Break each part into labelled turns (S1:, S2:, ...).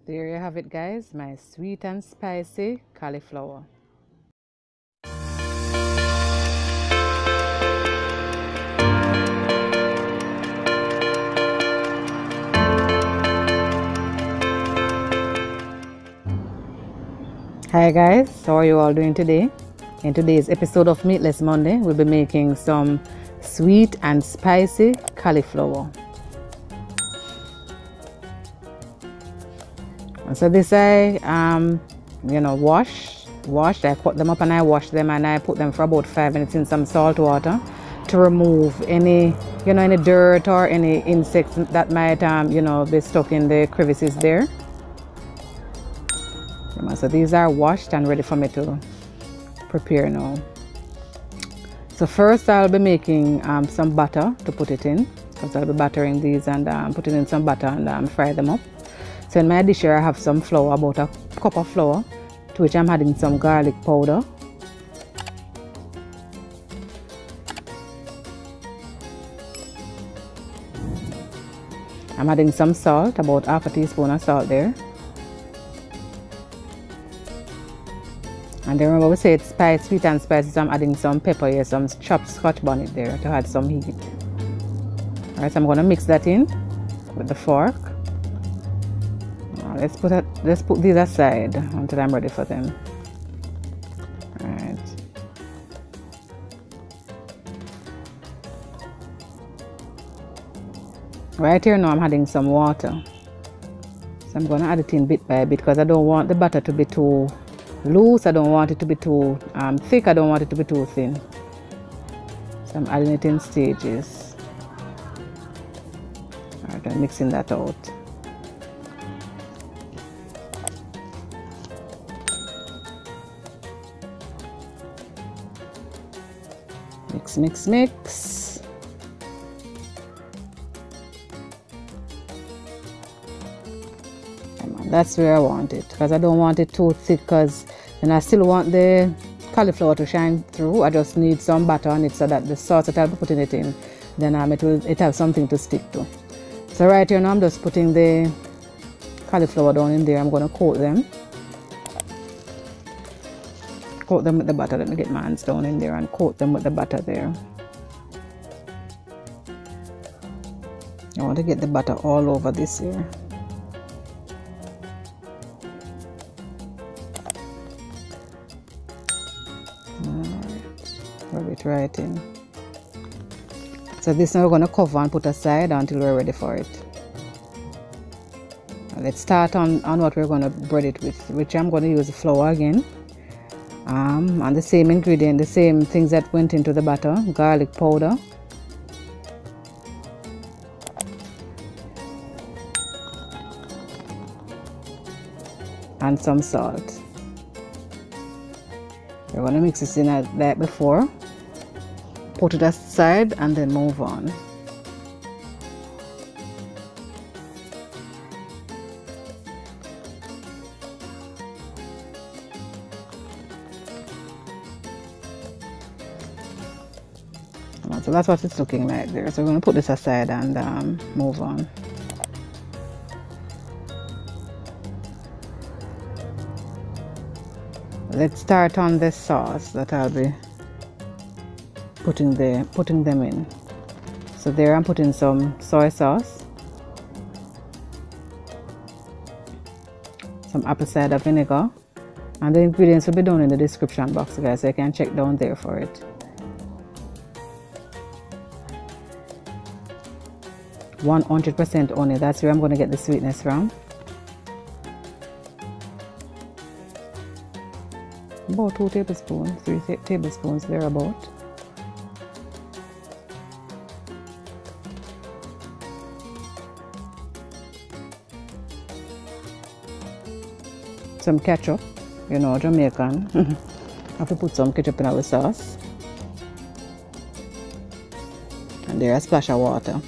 S1: There you have it, guys, my sweet and spicy cauliflower. Hi guys, how are you all doing today? In today's episode of Meatless Monday, we'll be making some sweet and spicy cauliflower. And so this I washed. I cut them up and I washed them and I put them for about 5 minutes in some salt water to remove any any dirt or any insects that might be stuck in the crevices there. So these are washed and ready for me to prepare now. So first I'll be making some butter to put it in, because I'll be buttering these and putting in some butter and fry them up. So in my dish here I have some flour, about a cup of flour, to which I'm adding some garlic powder. I'm adding some salt, about half a teaspoon of salt there. And then remember we say it's sweet and spicy, so I'm adding some pepper here, some chopped scotch bonnet there to add some heat. Alright, so I'm going to mix that in with the fork. Let's put these aside until I'm ready for them. Alright. Right here now I'm adding some water. So I'm going to add it in bit by bit because I don't want the butter to be too loose, I don't want it to be too thick, I don't want it to be too thin. So I'm adding it in stages. Alright, I'm mixing that out. Mix, mix, mix. That's where I want it, because I don't want it too thick, because then I still want the cauliflower to shine through. I just need some butter on it so that the sauce that I'll be putting it in, then it has something to stick to. So right here now I'm just putting the cauliflower down in there. I'm going to coat them. Coat them with the butter. Let me get my hands down in there and coat them with the butter there. I want to get the butter all over this here. Rub it right in. So this now we're going to cover and put aside until we're ready for it. Let's start on what we're going to bread it with, which I'm going to use the flour again. And the same ingredient, the same things that went into the butter: garlic powder, and some salt. We're going to mix this in like before, put it aside and then move on. So that's what it's looking like there. So we're going to put this aside and move on. Let's start on this sauce that I'll be putting them in. So there I'm putting some soy sauce, some apple cider vinegar, and the ingredients will be down in the description box, guys, so you can check down there for it. 100% only, that's where I'm going to get the sweetness from. About 2 tablespoons, 3 tablespoons thereabout. Some ketchup, Jamaican. Have to put some ketchup in our sauce. And there a splash of water.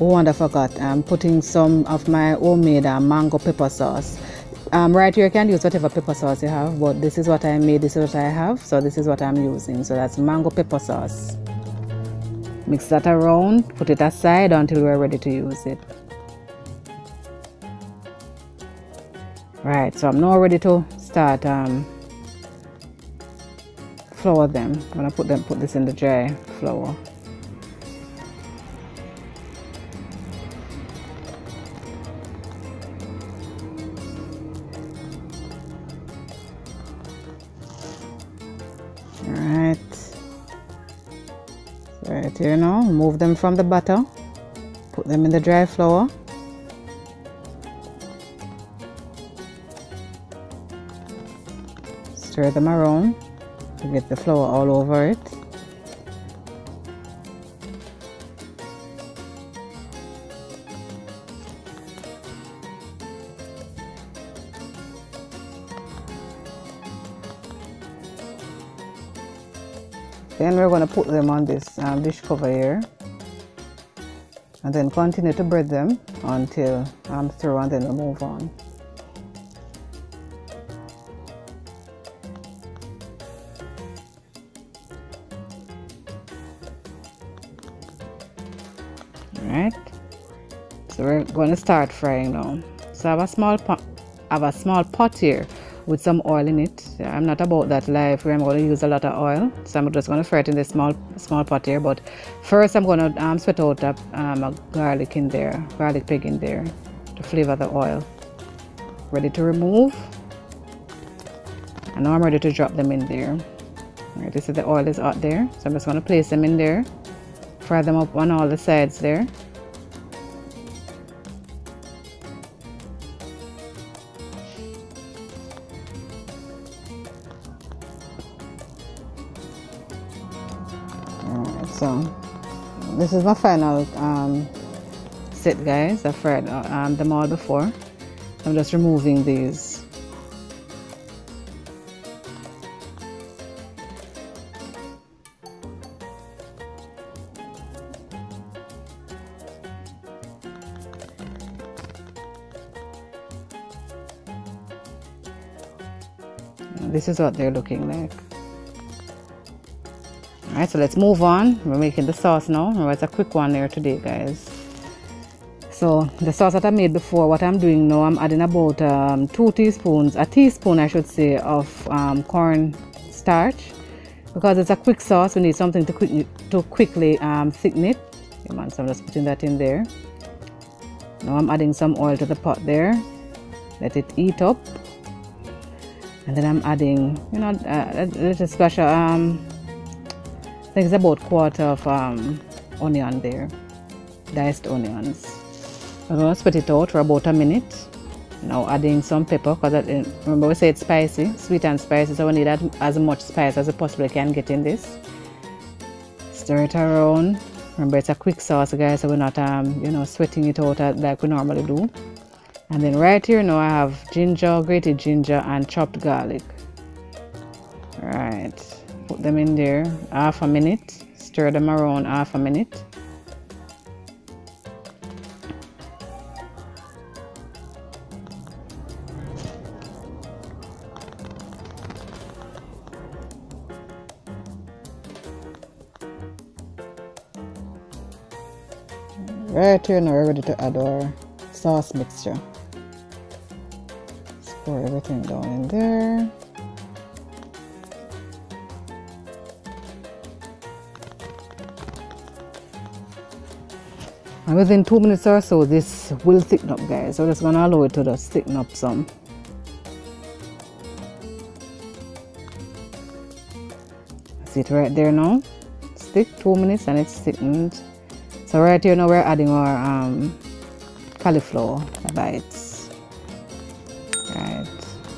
S1: Oh, and I forgot, I'm putting some of my homemade mango pepper sauce. Right here you can use whatever pepper sauce you have, but this is what I made, this is what I have, so this is what I'm using. So that's mango pepper sauce. Mix that around, put it aside until we're ready to use it. Right, so I'm now ready to start flour them. I'm gonna put this in the dry flour. Alright. Right here now, remove them from the butter. Put them in the dry flour. Stir them around to get the flour all over it. Then we're going to put them on this dish cover here, and then continue to bread them until I'm through, and then we'll move on. Alright, so we're going to start frying now. So I have a small pot here with some oil in it. I'm not about that life where I'm going to use a lot of oil, so I'm just going to fry it in this small pot here. But first I'm going to sweat out a garlic pig in there to flavor the oil. Ready to remove, and now I'm ready to drop them in there. Right, this is the oil is hot there, so I'm just going to place them in there, fry them up on all the sides there. So this is my final set, guys. I've fried them all before. I'm just removing these. This is what they're looking like. Alright, so let's move on. We're making the sauce now. Remember, it's a quick one there today, guys. So the sauce that I made before, what I'm doing now, I'm adding about a teaspoon I should say, of corn starch. Because it's a quick sauce, we need something to quickly thicken it. So I'm just putting that in there. Now I'm adding some oil to the pot there. Let it heat up. And then I'm adding, a little splash of, I think it's about a quarter of onion there, diced onions. I'm going to spread it out for about a minute. Now adding some pepper, because remember we say it's spicy, sweet and spicy, so we need as much spice as we possibly can get in this. Stir it around. Remember, it's a quick sauce, guys, so we're not sweating it out like we normally do. And then right here now I have ginger, grated ginger, and chopped garlic. Alright, put them in there half a minute. Stir them around half a minute. Right here now we're ready to add our sauce mixture. Just pour everything down in there. And within 2 minutes or so this will thicken up, guys. So just gonna allow it to just thicken up some. See it right there now. It's thick, 2 minutes and it's thickened. So right here now we're adding our cauliflower bites. Right,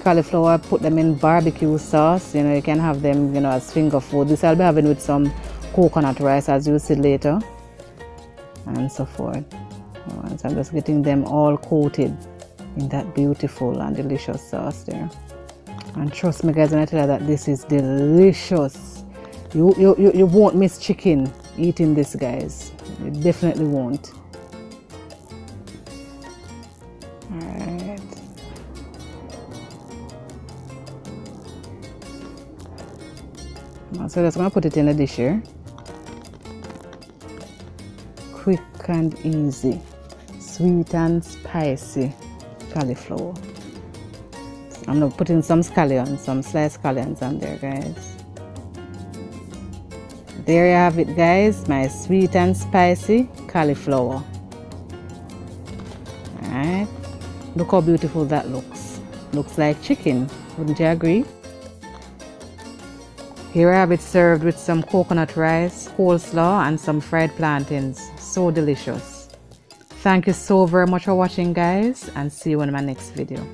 S1: cauliflower, put them in barbecue sauce. You can have them as finger food. This I'll be having with some coconut rice, as you'll see later, and so forth. So I'm just getting them all coated in that beautiful and delicious sauce there. And trust me, guys, when I tell you that this is delicious, you won't miss chicken eating this, guys. You definitely won't. Alright. So just gonna put it in a dish here. Quick and easy, sweet and spicy cauliflower. I'm gonna put in some scallions, some sliced scallions on there, guys. There you have it, guys, my sweet and spicy cauliflower. Alright, look how beautiful that looks. Looks like chicken, wouldn't you agree? Here I have it served with some coconut rice, coleslaw, and some fried plantains. So delicious. Thank you so very much for watching, guys, and see you in my next video.